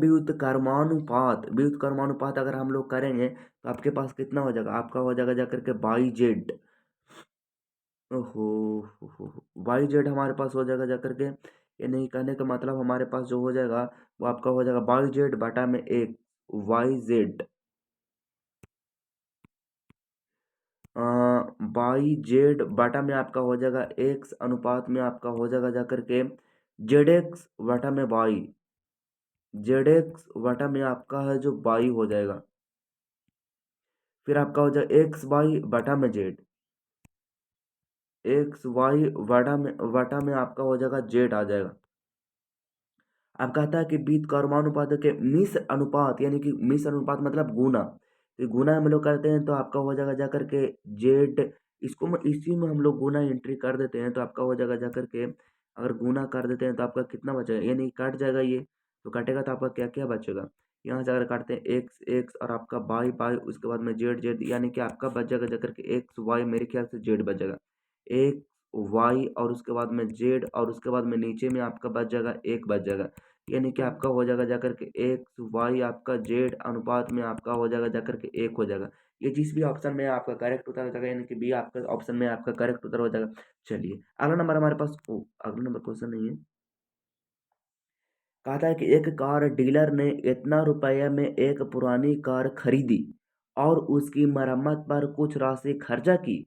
व्युत्क्रमानुपात अगर हम लोग करेंगे तो आपके पास कितना हो जाएगा, आपका हो जाएगा जाकर के बाई जेड। ओहो, वाई जेड हमारे पास हो जाएगा जाकर के, ये नहीं कहने का मतलब हमारे पास जो हो जाएगा वो आपका हो जाएगा बाई जेड बटा में एक वाई जेड, बाई जेड बटा में आपका हो जाएगा एक्स अनुपात में आपका हो जाएगा जाकर के जेड एक्स बटा में बाई, जेड एक्स बटा में आपका है जो बाई हो जाएगा। फिर आपका हो जाएगा एक्स वाई बटा में जेड, एक्स वाई बटा में आपका हो जाएगा जेड आ जाएगा। अब कहता है कि बीत कर्मानुपात के मिश्र अनुपात, यानी कि मिश्र अनुपात मतलब गुना, तो गुना हम लोग करते हैं तो आपका हो जाएगा जाकर के जेड, इसी में हम लोग गुना एंट्री कर देते हैं तो आपका हो जाएगा जाकर के, अगर गुना कर देते हैं तो आपका कितना बचेगा, यानी कट जाएगा ये, तो कटेगा तो आपका क्या क्या बचेगा, यहाँ से अगर काटते हैं एक्स एक्स और आपका वाई वाई, उसके बाद में जेड जेड, यानी कि आपका बच जाएगा जाकर के एक्स वाई, मेरे ख्याल से जेड बच जाएगा, एक वाई और उसके बाद में जेड और उसके बाद में नीचे में आपका बच जाएगा एक बच जाएगा, यानी कि आपका हो जाएगा जाकर के एक्स वाई आपका जेड अनुपात में आपका हो जाएगा जाकर के एक हो जाएगा। ये जिस भी ऑप्शन में आपका करेक्ट उत्तर हो जाएगा, यानी कि बी आपका ऑप्शन में आपका करेक्ट उत्तर हो जाएगा। चलिए अगला नंबर हमारे पास, अगला नंबर क्वेश्चन नहीं है। कहा था कि एक कार डीलर ने इतना रुपये में एक पुरानी कार खरीदी और उसकी मरम्मत पर कुछ राशि खर्चा की।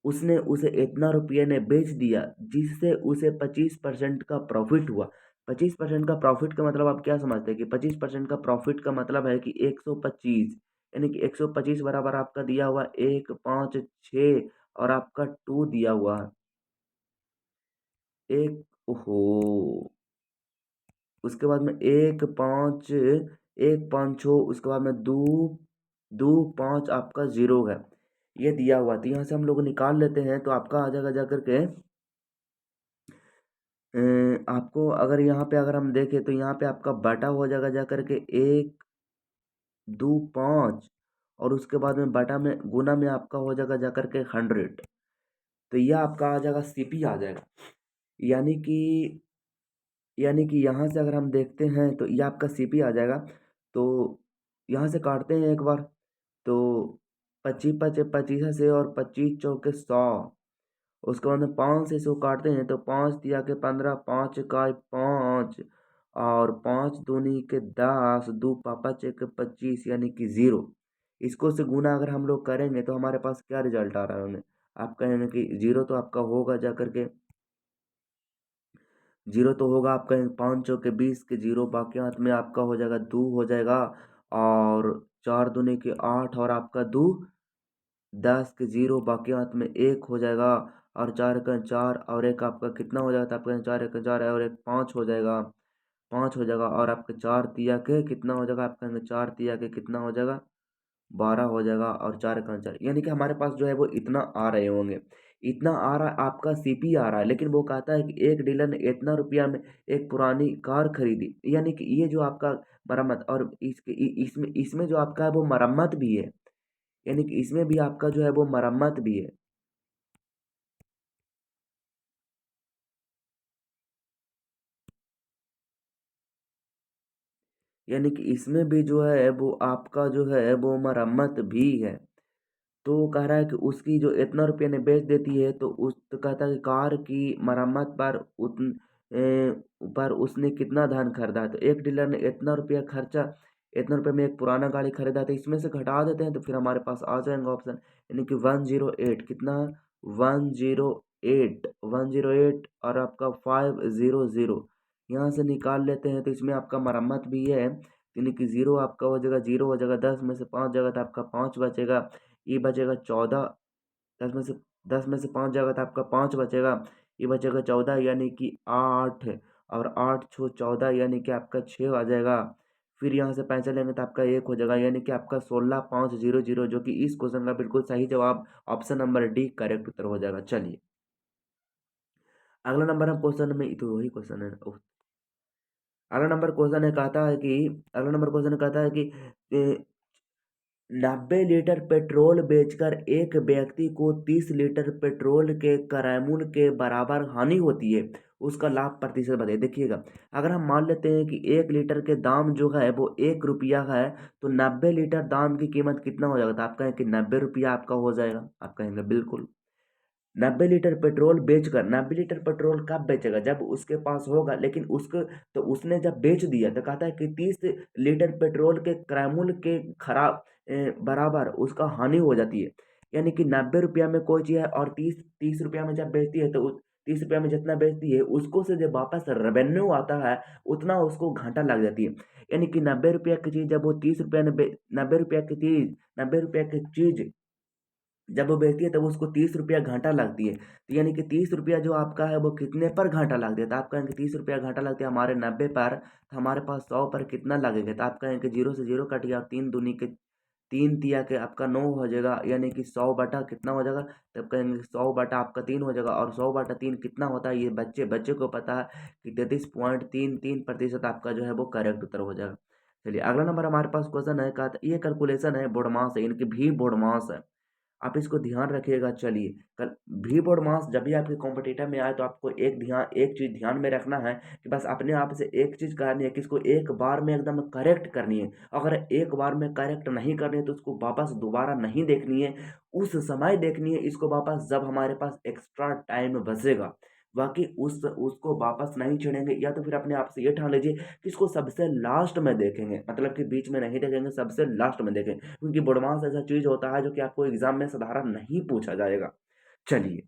उसने उसे इतना रुपये ने बेच दिया जिससे उसे 25% का प्रॉफिट हुआ। 25% का प्रॉफिट का मतलब आप क्या समझते हैं कि 25% का प्रॉफिट का मतलब है कि 125, यानी कि 125 बराबर आपका दिया हुआ 156 और आपका 2 दिया हुआ है एक, ओहो, उसके बाद में एक पाँच छः, उसके बाद में दो दो पाँच आपका जीरो है, ये दिया हुआ। तो यहाँ से हम लोग निकाल लेते हैं तो आपका आ जाएगा जाकर के आपको अगर यहाँ पे अगर हम देखें तो यहाँ पे आपका बटा हो जाएगा जाकर के एक दो पाँच और उसके बाद में बटा में गुना में आपका हो जाएगा जाकर के 100। तो यह आपका आ जाएगा सीपी आ जाएगा, यानी कि यहाँ से अगर हम देखते हैं तो ये आपका सीपी आ जाएगा। तो यहाँ से काटते हैं एक बार, तो 25 से और 25 चौके 100, उसके बाद में 5 से 100 काटते हैं तो 5 दिया के 15, 5 का 5 और 5 दूनी के 10, दो पापा चेक 25 यानी कि 0। इसको से गुना अगर हम लोग करेंगे तो हमारे पास क्या रिजल्ट आ रहा है उन्हें, आप कहेंगे कि 0 तो आपका होगा जा करके, 0 तो होगा आपका 5 चौके 20 के 0, बाकी हाथ में आपका हो जाएगा 2 हो जाएगा और 4 दूनी के 8 और आपका 2 10 के 0, बाकी हाथ में 1 हो जाएगा और 4 का 4 और एक आपका कितना हो जाएगा, तो आपका 4 एक 4 है और एक 5 हो जाएगा, 5 हो जाएगा और आपके 4 तिया के कितना हो जाएगा, आपका 4 तिया के कितना हो जाएगा, 12 हो जाएगा और 4 का 4, यानी कि हमारे पास जो है वो इतना आ रहे होंगे। इतना आ रहा है आपका सीपी आ रहा है, लेकिन वो कहता है कि एक डीलर ने इतना रुपया में एक पुरानी कार खरीदी, यानी कि ये जो आपका मरम्मत और इसमें इसमें जो आपका है वो मरम्मत भी है, यानी कि इसमें भी आपका जो है वो मरम्मत भी है, यानी कि इसमें भी जो है वो आपका जो है वो मरम्मत भी है। तो वो कह रहा है कि उसकी जो इतना रुपये में बेच देती है तो उस तो कहता है कि कार की मरम्मत पर पर उसने कितना धन खरीदा है। तो एक डीलर ने इतना रुपया खर्चा, इतना रुपये में एक पुराना गाड़ी खरीदा, तो इसमें से घटा देते हैं तो फिर हमारे पास आ जाएगा ऑप्शन, यानी कि 108 कितना, 108 और आपका 500, यहाँ से निकाल लेते हैं तो इसमें आपका मरम्मत भी है, यानी कि जीरो आपका हो जाएगा, जीरो हो जाएगा, 10 में से 5 जगह तो आपका 5 बचेगा, ये बचेगा 14, 10 में से 5 जाएगा तो आपका 5 बचेगा, ये बचेगा 14 यानी कि 8 और 8 छो 14 यानी कि आपका 6 आ जाएगा। फिर यहाँ से पैंसठ लेंगे तो आपका 1 हो जाएगा, यानी कि आपका 16,500, जो कि इस क्वेश्चन का बिल्कुल सही जवाब ऑप्शन नंबर डी करेक्ट उत्तर हो जाएगा। चलिए अगला नंबर हम क्वेश्चन में तो वही क्वेश्चन है, अगला नंबर क्वेश्चन है कहता है कि, अगला नंबर क्वेश्चन कहता है कि 90 लीटर पेट्रोल बेचकर एक व्यक्ति को 30 लीटर पेट्रोल के करायमूल के बराबर हानि होती है, उसका लाभ प्रतिशत बताइए। देखिएगा, अगर हम मान लेते हैं कि 1 लीटर के दाम जो है वो 1 रुपया है, तो 90 लीटर दाम की कीमत कितना हो जाएगा, तो आप कहें कि 90 रुपया आपका हो जाएगा, आप कहेंगे बिल्कुल। 90 लीटर पेट्रोल बेचकर, 90 लीटर पेट्रोल कब बेचेगा, जब उसके पास होगा, लेकिन उसको, तो उसने जब बेच दिया तो कहता है कि 30 लीटर पेट्रोल के क्रयमूल्य के खराब बराबर उसका हानि हो जाती है, यानी कि 90 रुपया में कोई चीज़ है और तीस तीस रुपया में जब बेचती है तो उस 30 रुपया में जितना बेचती है उसको से जब वापस रेवेन्यू आता है उतना उसको घाटा लग जाती है, यानी कि 90 रुपया की चीज़ जब वो 30 रुपया में 90 रुपया की चीज़ जब वो बेचती है तब उसको 30 रुपया घाटा लगती है, तो यानी कि 30 रुपया जो आपका है वो कितने पर घाटा लग दिया, तो आप कहेंगे 30 रुपया घाटा लगता है हमारे 90 पर, तो हमारे पास 100 पर कितना लगेगा, तो आप कहेंगे जीरो से जीरो कट गया और तीन दूनी के तीन तिया के आपका 9 हो जाएगा, यानी कि 100 बटा कितना हो जाएगा, तब कहेंगे 100 बटा आपका 3 हो जाएगा, और 100 बटा 3 कितना होता है, ये बच्चे बच्चे को पता है कि 33.33% आपका जो है वो करेक्ट उत्तर हो जाएगा। चलिए अगला नंबर हमारे पास क्वेश्चन है, कहा ये कैलकुलेशन है बोर्ड मास है, इनकी भी बोर्ड मास है, आप इसको ध्यान रखिएगा। चलिए कल भी बोर्ड मास जब भी आपके कॉम्पिटिटर में आए तो आपको एक चीज ध्यान में रखना है कि बस अपने आप से एक चीज करनी है कि इसको एक बार में एकदम करेक्ट करनी है। अगर एक बार में करेक्ट नहीं करनी है तो उसको वापस दोबारा नहीं देखनी है, उस समय देखनी है इसको वापस जब हमारे पास एक्स्ट्रा टाइम बचेगा। बाकी उसको वापस नहीं छेड़ेंगे, या तो फिर अपने आप से ये ठान लीजिए कि इसको सबसे लास्ट में देखेंगे, मतलब कि बीच में नहीं देखेंगे, सबसे लास्ट में देखेंगे, क्योंकि बोडमास ऐसा चीज होता है जो कि आपको एग्जाम में साधारण नहीं पूछा जाएगा। चलिए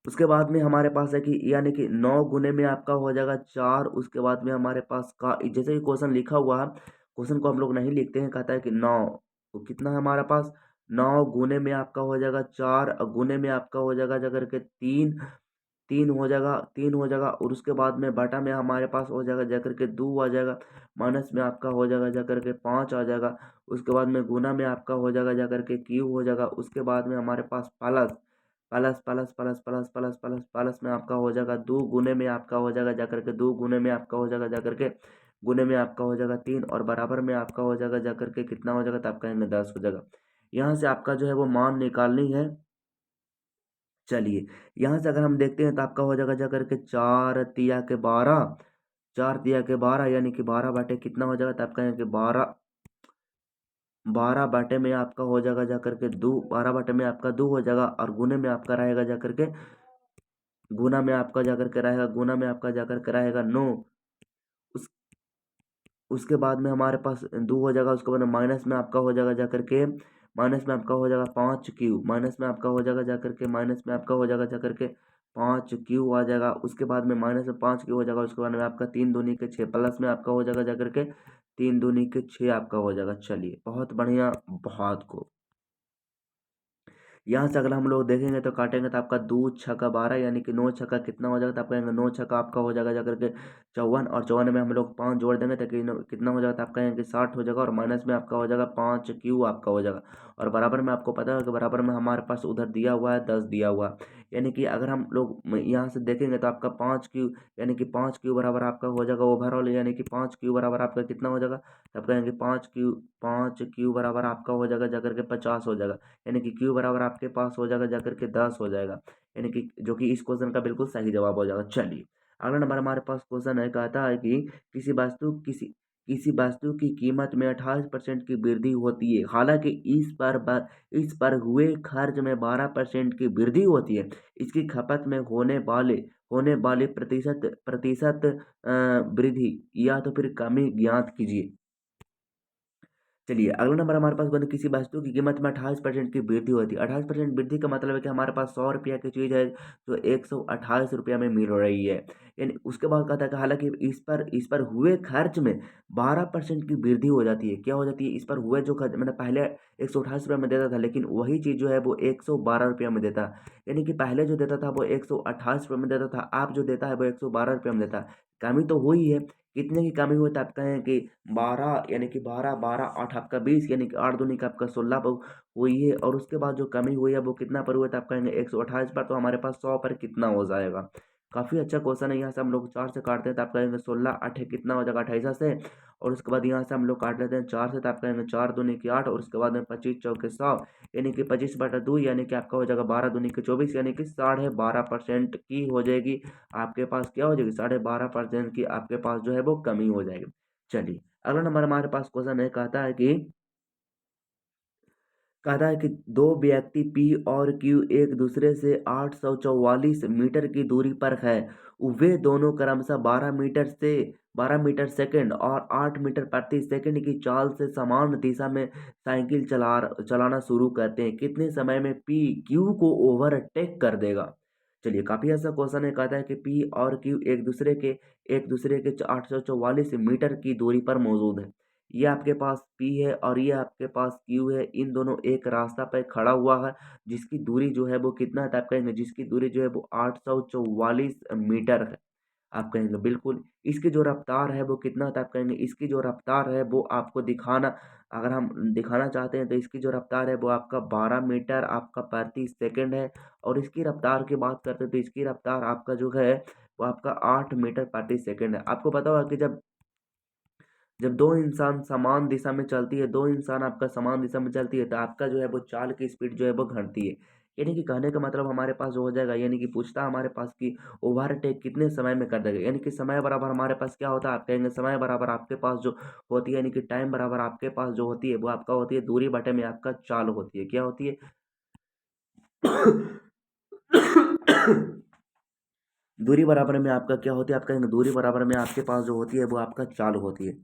उसके बाद में हमारे पास है कि यानी कि 9 गुने में आपका हो जाएगा 4। उसके बाद में हमारे पास का जैसे कि क्वेश्चन लिखा हुआ है, क्वेश्चन को हम लोग नहीं लिखते हैं, कहता है कि 9, तो कितना है हमारे पास 9 गुने में आपका हो जाएगा 4, गुने में आपका हो जाएगा जाकर के 3, 3 हो जाएगा और उसके बाद में बटा में हमारे पास हो जाएगा जाकर के 2 आ जाएगा, माइनस में आपका हो जाएगा जाकर के 5 आ जाएगा। उसके बाद में गुना में आपका हो जाएगा जाकर के क्यूब हो जाएगा। उसके बाद में हमारे पास plus plus plus plus plus plus plus plus में आपका हो जाएगा 2 गुने में आपका हो जाएगा जाकर के 2 गुने में आपका हो जाएगा जाकर के गुने में आपका हो जाएगा 3 और बराबर में आपका हो जाएगा जाकर के कितना हो जाएगा, तो आपका कहेंगे 10 हो जाएगा। यहाँ से आपका जो है वो मान निकालनी है। चलिए यहाँ से अगर हम देखते हैं तो आपका हो जाएगा जा करके 4 तिया के 12, 4 तिया के 12 यानी कि 12 बाटे कितना हो जाएगा, तो आपका यहाँ कि 12, 12 बाटे में आपका हो जाएगा जा करके 2, 12 बाटे में आपका 2 हो जाएगा और गुने में आपका रहेगा जा करके गुना में आपका जा करके रहेगा गुना में आपका जा करके रहेगा 9। उस उसके बाद में हमारे पास 2 हो जाएगा। उसके बाद में माइनस में आपका हो जाएगा जा करके माइनस में आपका हो जाएगा 5 क्यू, माइनस में आपका हो जाएगा जा करके माइनस में आपका हो जाएगा जा करके 5 क्यू आ जाएगा। उसके बाद में माइनस में 5 क्यू हो जाएगा। उसके बाद में आपका 3 दूनी के 6 प्लस में आपका हो जाएगा जा करके 3 दूनी के 6 आपका हो जाएगा। चलिए बहुत बढ़िया, बहुत को यहाँ से अगर हम लोग देखेंगे तो काटेंगे तो आपका 2 छक्का 12 यानी कि 9 छक्का कितना हो जाएगा, तो आपका 9 छक्का आपका हो जाएगा जाकर के 54 और 54 में हम लोग 5 जोड़ देंगे तो कितना हो जाएगा, तो आपका यहाँ कि 60 हो जाएगा और माइनस में आपका हो जाएगा 5 क्यू आपका हो जाएगा। और बराबर में आपको पता है कि बराबर में हमारे पास उधर दिया हुआ है 10 दिया हुआ है, यानी कि अगर हम लोग यहाँ से देखेंगे तो आपका 5 क्यू यानी कि 5 क्यू बराबर आपका हो जाएगा ओवरऑल, यानी कि 5 क्यू बराबर आपका कितना हो जाएगा, तो आपका यानी कि 5 क्यू बराबर आपका हो जाएगा जाकर के 50 हो जाएगा, यानी कि क्यू बराबर आपके पास हो जाएगा जाकर के 10 हो जाएगा, यानी कि जो कि इस क्वेश्चन का बिल्कुल सही जवाब हो जाएगा। चलिए अगला नंबर हमारे पास क्वेश्चन है, कहता है कि किसी वस्तु किसी किसी वस्तु की कीमत में 28% की वृद्धि होती है, हालांकि इस पर हुए खर्च में 12% की वृद्धि होती है। इसकी खपत में होने वाली प्रतिशत प्रतिशत वृद्धि या तो फिर कमी ज्ञात कीजिए। चलिए अगला नंबर हमारे पास बने किसी वस्तु की कीमत में 28% की वृद्धि होती है। 28% वृद्धि का मतलब है कि हमारे पास 100 रुपया की चीज है जो 128 रुपया में मिल रही है, यानी उसके बाद कहता है कि हालांकि इस पर हुए खर्च में 12% की वृद्धि हो जाती है। क्या हो जाती है, इस पर हुए जो खर्च, मैंने पहले 128 रुपया में देता था लेकिन वही चीज जो है वो 112 रुपया में देता है, यानी कि पहले जो देता था वो 128 रुपये में देता था, आप जो देता है वो 112 रुपया में देता है। कमी तो हुई है, कितने की कमी हुई, तो आप कहें कि 12 यानी कि 12 12 8 आपका 20 यानी कि 8 दूनी का आपका 16 पर हुई है। और उसके बाद जो कमी हुई है वो कितना पर हुआ, तो आप कहेंगे 128 पर, तो हमारे पास 100 पर कितना हो जाएगा। काफ़ी अच्छा क्वेश्चन है। यहाँ से हम लोग 4 से काटते हैं तो आप कहेंगे 16 8 कितना हो जाएगा 28 से। और उसके बाद यहाँ से हम लोग काट लेते हैं 4 से, तो आप कहेंगे 4 दूनी की 8 और उसके बाद में 25 चौके 100 यानी कि 25/2 यानी कि आपका हो जाएगा 12 दूनी के 24 यानी कि 12.5% की हो जाएगी। आपके पास क्या हो जाएगी, 12.5% की आपके पास जो है वो कमी हो जाएगी। चलिए अगला नंबर हमारे पास क्वेश्चन है, कहता है कि दो व्यक्ति पी और क्यू एक दूसरे से 844 मीटर की दूरी पर है। वे दोनों क्रमशः 12 मीटर सेकंड और 8 मीटर प्रति सेकंड की चाल से समान दिशा में साइकिल चलाना शुरू करते हैं। कितने समय में पी क्यू को ओवरटेक कर देगा। चलिए काफी ऐसा क्वेश्चन है, कहता है कि पी और क्यू एक दूसरे के 844 मीटर की दूरी पर मौजूद है। ये आपके पास पी है और ये आपके पास क्यू है, इन दोनों एक रास्ता पर खड़ा हुआ है जिसकी दूरी जो है वो कितना है, तो आप कहेंगे जिसकी दूरी जो है वो 844 मीटर है। आप कहेंगे बिल्कुल। इसकी जो रफ्तार है वो कितना, तो आप कहेंगे इसकी जो रफ्तार है वो आपको दिखाना, अगर हम दिखाना चाहते हैं तो इसकी जो रफ्तार है वो आपका 12 मीटर आपका प्रति सेकंड है। और इसकी रफ्तार की बात करते हैं तो इसकी रफ्तार आपका जो है वो आपका 8 मीटर प्रति सेकंड है। आपको पता होगा कि जब जब दो इंसान समान दिशा में चलती है, दो इंसान आपका समान दिशा में चलती है, तो आपका जो है वो चाल की स्पीड जो है वो घटती है। यानी कि कहने का मतलब हमारे पास जो हो जाएगा, यानी कि पूछता है हमारे पास कि ओवरटेक कितने समय में कर देगा, यानी कि समय बराबर हमारे पास क्या होता है, आप कहेंगे समय बराबर आपके पास जो होती है, यानी कि टाइम बराबर आपके पास जो होती है वो आपका होती है दूरी बटे में आपका चाल होती है, क्या होती है? दूरी बराबर में आपका क्या होती है, आप कहेंगे दूरी बराबर में आपके पास जो होती है वो आपका चाल होती है।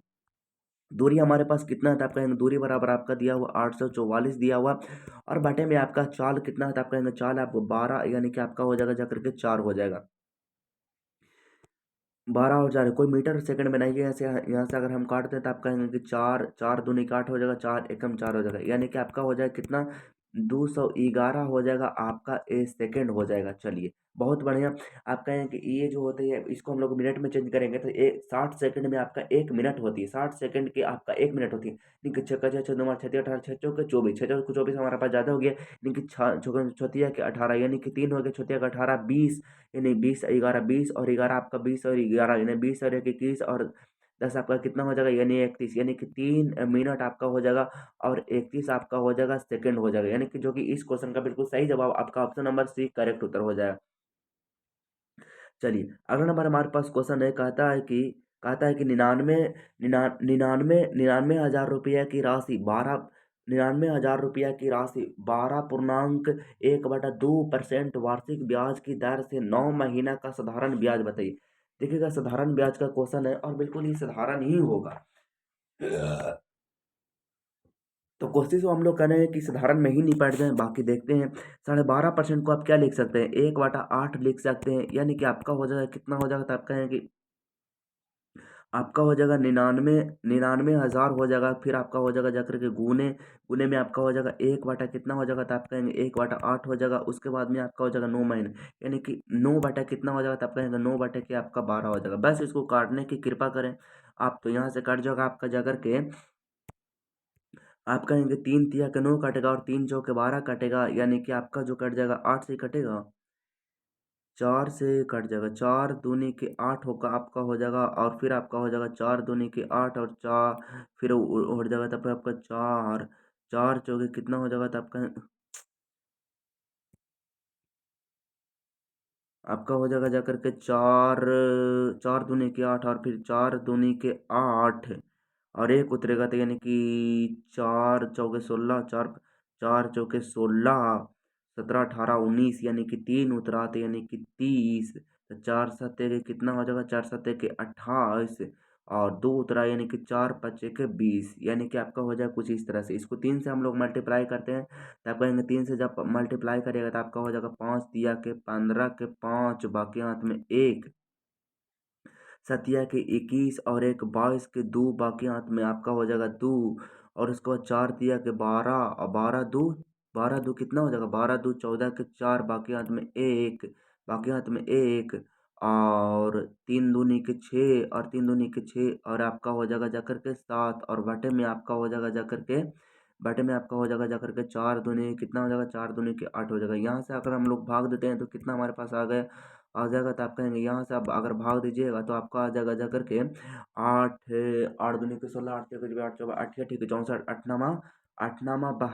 दूरी हमारे पास कितना है, तो आप कहेंगे दूरी बराबर आपका दिया हुआ 844 दिया हुआ, और बटे में आपका चाल कितना है, तो आप कहेंगे चाल आपको 12, यानी कि आपका हो जाएगा जाकर के 4 हो जाएगा। 12 और 4 कोई मीटर सेकंड में नहीं है, यहाँ से अगर हम काटते हैं तो आप कहेंगे कि 4 4 दूनी का 8 हो जाएगा, 4 एकम 4 हो जाएगा, यानी कि आपका हो जाएगा कितना, 211 हो जाएगा आपका ए सेकंड हो जाएगा। चलिए बहुत बढ़िया। आप कहें कि ये जो होती है इसको हम लोग मिनट में चेंज करेंगे तो 60 सेकंड में आपका 1 मिनट होती है, 60 सेकंड की आपका 1 मिनट होती है। नहीं, छक्का छः छः नंबर 36 18 छः चौके 24, छः चौके 24 हमारे पास ज़्यादा हो गया। यानी कि छतिया के 18, यानी कि 3 हो गया, छतिया का 18 20, यानी 20 11 20 और 11 आपका 20 और 11, यानी 20 और 21 और 10 आपका कितना हो जाएगा, यानी 31, यानी कि 3 मिनट आपका हो जाएगा और 31 आपका हो जाएगा सेकंड हो जाएगा, यानी कि जो कि इस क्वेश्चन का बिल्कुल सही जवाब आपका ऑप्शन नंबर सी करेक्ट उत्तर हो जाएगा। चलिए अगला नंबर हमारे पास क्वेश्चन है, कहता है कि 99 की राशि 12 वार्षिक ब्याज की दर से 9 महीना का साधारण ब्याज बताइए। देखिएगा साधारण ब्याज का क्वेश्चन है और बिल्कुल ही साधारण ही होगा। तो कोशिश हम लोग कर रहे हैं कि साधारण में ही निपट जाए, बाकी देखते हैं। 12.5% को आप क्या लिख सकते हैं, 1/8 लिख सकते हैं, यानी कि आपका हो जाएगा कितना हो जाएगा, तो आप कहें कि आपका हो जाएगा 99 हो जाएगा, फिर आपका हो जाएगा जाकर के गुने गुने में आपका हो जाएगा 1 बटा कितना हो जाएगा, तो आप कहेंगे 1/8 हो जाएगा, उसके बाद में आपका हो जाएगा 9 महीने, यानी कि 9 बटा कितना हो जाएगा, तो आप कहेंगे 9 बटे के आपका 12 हो जाएगा। बस इसको काटने की कृपा करें आप, तो यहाँ से कट जाएगा आपका जाकर के, आप कहेंगे 3 तिया के 9 कटेगा और 3 चौके 12 कटेगा, यानी कि आपका जो कट जाएगा 8 से ही कटेगा, 4 से कट जाएगा, 4 दूनी के 8 होगा आपका हो जाएगा, और फिर आपका हो जाएगा 4 दूनी के 8 और 4 फिर उड़ जाएगा, तब फिर आपका 4 4 चौके कितना हो जाएगा, तो आपका हो जाएगा जाकर के 4 4 दूनी के 8 और फिर 4 दूनी के 8 और एक उतरेगा, तो यानी कि 4 चौके 16, 4 4 चौके 16, 17 18 19, यानी कि 3 उतरा, तो यानी कि 30, तो 4 सत्ते के कितना हो जाएगा, 4 सत्ते के 28 और 2 उतरा, यानी कि 4 5 के 20, यानी कि आपका हो जाएगा कुछ इस तरह से। इसको 3 से हम लोग मल्टीप्लाई करते हैं, तो आप कहेंगे 3 से जब मल्टीप्लाई करिएगा तो आपका हो जाएगा 5 तिया के 15 के 5 बाकी हाथ में 1, सतिया के 21 और एक 22 के 2 बाकी हाथ में आपका हो जाएगा 2, और उसके बाद 4 तिया के 12 और 12 दो कितना हो जाएगा, 12 दो 14 के 4 बाकी हाथ में 1, बाकी हाथ में 1 और 3 दूनी के 6 और 3 दूनी के 6 और आपका हो जाएगा जाकर के 7 और बटे में आपका हो जाएगा जाकर के 4 दूनी कितना हो जाएगा, 4 दूनी के 8 हो जाएगा। यहाँ से अगर हम लोग भाग देते हैं तो कितना हमारे पास आ जाएगा, तो आप कहेंगे यहाँ से आप अगर भाग दीजिएगा तो आपका आ जाएगा जा करके 8 8 दूनी के 16, 8 चौके 8 8 8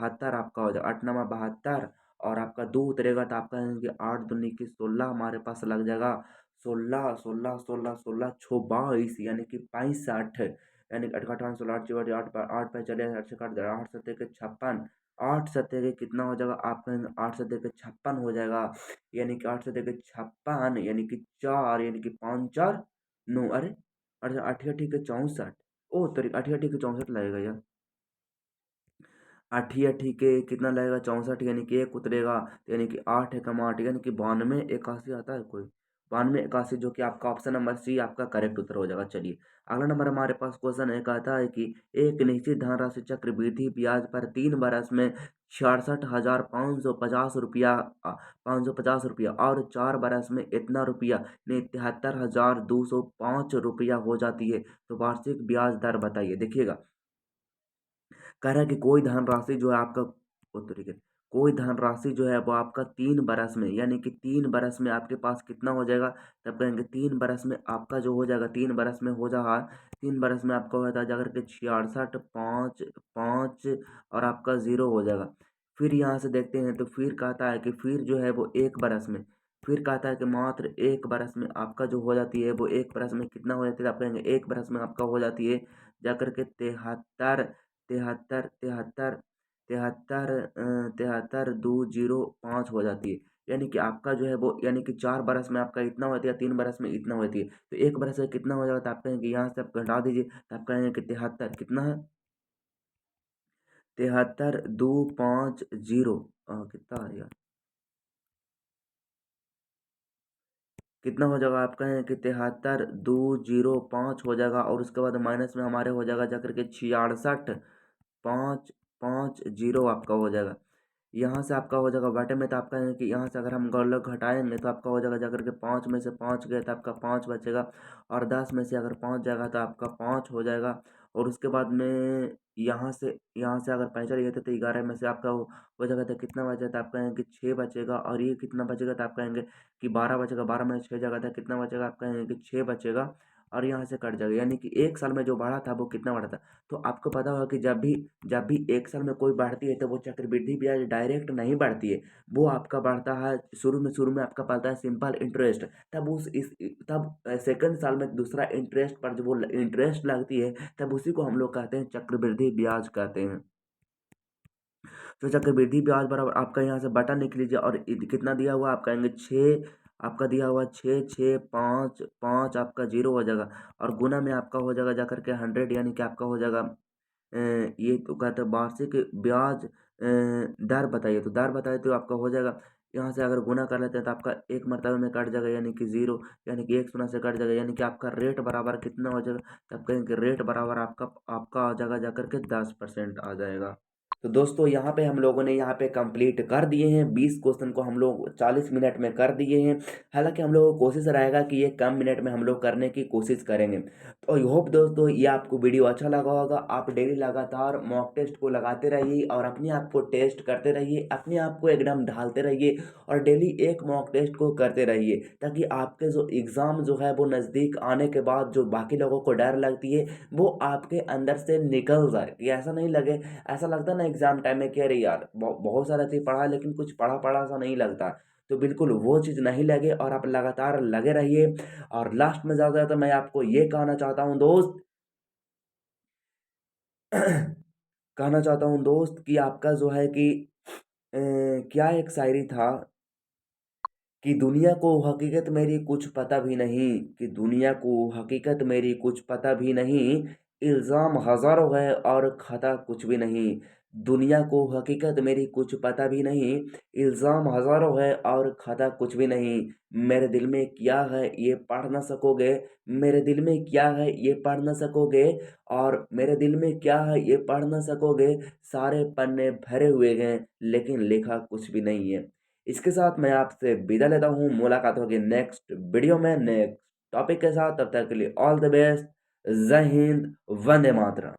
72 आपका हो जाएगा, 8 9 72 और आपका 2 उतरेगा, तो आप कहेंगे 8 दूनी के 16 हमारे पास लग जाएगा, 16 16 16 16 6 22, यानी कि 65, यानी कि 8 8 16 8 8 पे चले 8 से काट दे 8 7 के 56, 8 7 के कितना हो जाएगा, आप कहेंगे 8 7 के 56 हो जाएगा, यानी कि 8 7 के 56, यानी कि 4, यानी कि 5 4 9, अरे अरे 8 8 के 64, ओ तरीक 8 8 के 64 लगेगा यार, 8 8 के कितना लगेगा 64, यानी कि एक उतरेगा, यानी कि 8 एकम 8, यानी कि 92 81 आता है कोई, 92 81, जो कि आपका ऑप्शन नंबर सी आपका करेक्ट उत्तर हो जाएगा। चलिए अगला नंबर हमारे पास क्वेश्चन है, कहता है कि एक निश्चित धनराशि चक्रवृद्धि ब्याज पर 3 बरस में 66,550 रुपया 550 रुपया और 4 बरस में इतना रुपया ने 73,205 रुपया हो जाती है, तो वार्षिक ब्याज दर बताइए। देखिएगा कह रहा है कि कोई धनराशि जो है आपका, ओ तरीके कोई धनराशि जो है वो आपका 3 बरस में, यानी कि 3 बरस में आपके पास कितना हो जाएगा, तब कहेंगे 3 बरस में आपका जो हो जाएगा, 3 बरस में हो जाएगा, 3 बरस में आपका हो जाएगा जाकर के 66, 5, 5 और आपका 0 हो जाएगा। फिर यहाँ से देखते हैं तो फिर कहता है कि फिर जो है वो 1 बरस में, फिर कहता है कि मात्र 1 बरस में आपका जो हो जाती है वो 1 बरस में कितना हो जाती है, आप कहेंगे 1 बरस में आपका हो जाती है जाकर के 73, 73, 73, 73, 73,205 हो जाती है। यानी कि आपका जो है वो, यानी कि 4 बरस में आपका इतना होती है, 3 बरस में इतना होती है। तो 1 बरस में कितना हो जाएगा, तो आप कहेंगे यहाँ से आप घटा दीजिए, तो आप कहेंगे कि 73 कितना है, 73,250 कितना आ गया, कितना हो जाएगा, आप कहें कि 73,205 हो जाएगा, और उसके बाद माइनस में हमारे हो जाएगा जाकर के 66, 550 आपका हो जाएगा। यहाँ से आपका हो जाएगा बटे में, तो आपका है कि यहाँ से अगर हम गौलक घटाएंगे तो आपका हो जाएगा जाकर के 5 में से 5 गए तो आपका 5 बचेगा, और 10 में से अगर 5 जाएगा तो आपका 5 हो जाएगा, और उसके बाद में यहाँ से अगर पैंसठ गए थे तो 11 में से आपका हो जाएगा, तो कितना बचा था, आप कहेंगे कि 6 बचेगा, और ये कितना बचेगा, तो आप कहेंगे कि 12 बचेगा, 12 में 6 जाएगा तो कितना बचेगा, आप कहेंगे कि 6 बचेगा, और यहाँ से कट जाएगा, यानी कि 1 साल में जो बढ़ा था वो कितना बढ़ा था। तो आपको पता होगा कि जब भी 1 साल में कोई बढ़ती है तो वो चक्रवृद्धि ब्याज डायरेक्ट नहीं बढ़ती है, वो आपका बढ़ता है शुरू में आपका पड़ता है सिंपल इंटरेस्ट, तब उस इस तब सेकंड साल में दूसरा इंटरेस्ट पर जो वो इंटरेस्ट लगती है, तब उसी को हम लोग कहते हैं चक्रवृद्धि ब्याज कहते हैं। तो चक्रवृद्धि ब्याज बराबर आपका यहाँ से बटा निकल लीजिए, और कितना दिया हुआ आप कहेंगे 6, आपका दिया हुआ 6, 6, 5, 5 आपका 0 हो जाएगा, और गुना में आपका हो जाएगा जाकर के 100, यानी कि आपका हो जाएगा ये तो कहते हैं वार्षिक ब्याज दर बताइए, तो दर बताइए तो आपका हो जाएगा, यहाँ से अगर गुना कर लेते हैं तो आपका एक मरतबे में कट जाएगा, यानी कि 0, यानी कि 1 शून्य से कट जाएगा, यानी कि आपका रेट बराबर कितना हो जाएगा, तो आप कहेंगे रेट बराबर आपका आ जाएगा जाकर के 10% आ जाएगा। तो दोस्तों यहाँ पे हम लोगों ने यहाँ पे कंप्लीट कर दिए हैं, 20 क्वेश्चन को हम लोग 40 मिनट में कर दिए हैं। हालांकि हम लोगों को कोशिश रहेगा कि ये कम मिनट में हम लोग करने की कोशिश करेंगे। तो आई होप दोस्तों ये आपको वीडियो अच्छा लगा होगा। आप डेली लगातार मॉक टेस्ट को लगाते रहिए और अपने आप को टेस्ट करते रहिए, अपने आप को एकदम ढालते रहिए, और डेली एक मॉक टेस्ट को करते रहिए, ताकि आपके जो एग्ज़ाम जो है वो नज़दीक आने के बाद जो बाकी लोगों को डर लगती है वो आपके अंदर से निकल जाए, कि ऐसा नहीं लगे, ऐसा लगता है ना एग्जाम टाइम में कि अरे यार बहुत सारा चीज पढ़ा लेकिन कुछ पढ़ा पढ़ा सा नहीं लगता। तो बिल्कुल वो चीज़ नहीं लगे, और आप लगातार लगे रहिए। और लास्ट में ज़्यादा तो मैं आपको ये कहना चाहता हूँ दोस्त कहना चाहता हूँ दोस्त कि आपका जो है कि क्या एक शायरी था कि दुनिया को हकीकत मेरी कुछ पता भी नहीं, कि दुनिया को हकीकत मेरी कुछ पता भी नहीं, इल्ज़ाम हज़ारों है और खता कुछ भी नहीं। दुनिया को हकीकत मेरी कुछ पता भी नहीं, इल्ज़ाम हज़ारों है और खता कुछ भी नहीं। मेरे दिल में क्या है ये पढ़ ना सकोगे, मेरे दिल में क्या है ये पढ़ ना सकोगे, और मेरे दिल में क्या है ये पढ़ ना सकोगे। सारे पन्ने भरे हुए हैं लेकिन लिखा कुछ भी नहीं है। इसके साथ मैं आपसे विदा लेता हूँ। मुलाकात होगी नेक्स्ट वीडियो में नेक्स्ट टॉपिक के साथ। तब तक के लिए ऑल द बेस्ट। जय हिंद, वंदे मातरम।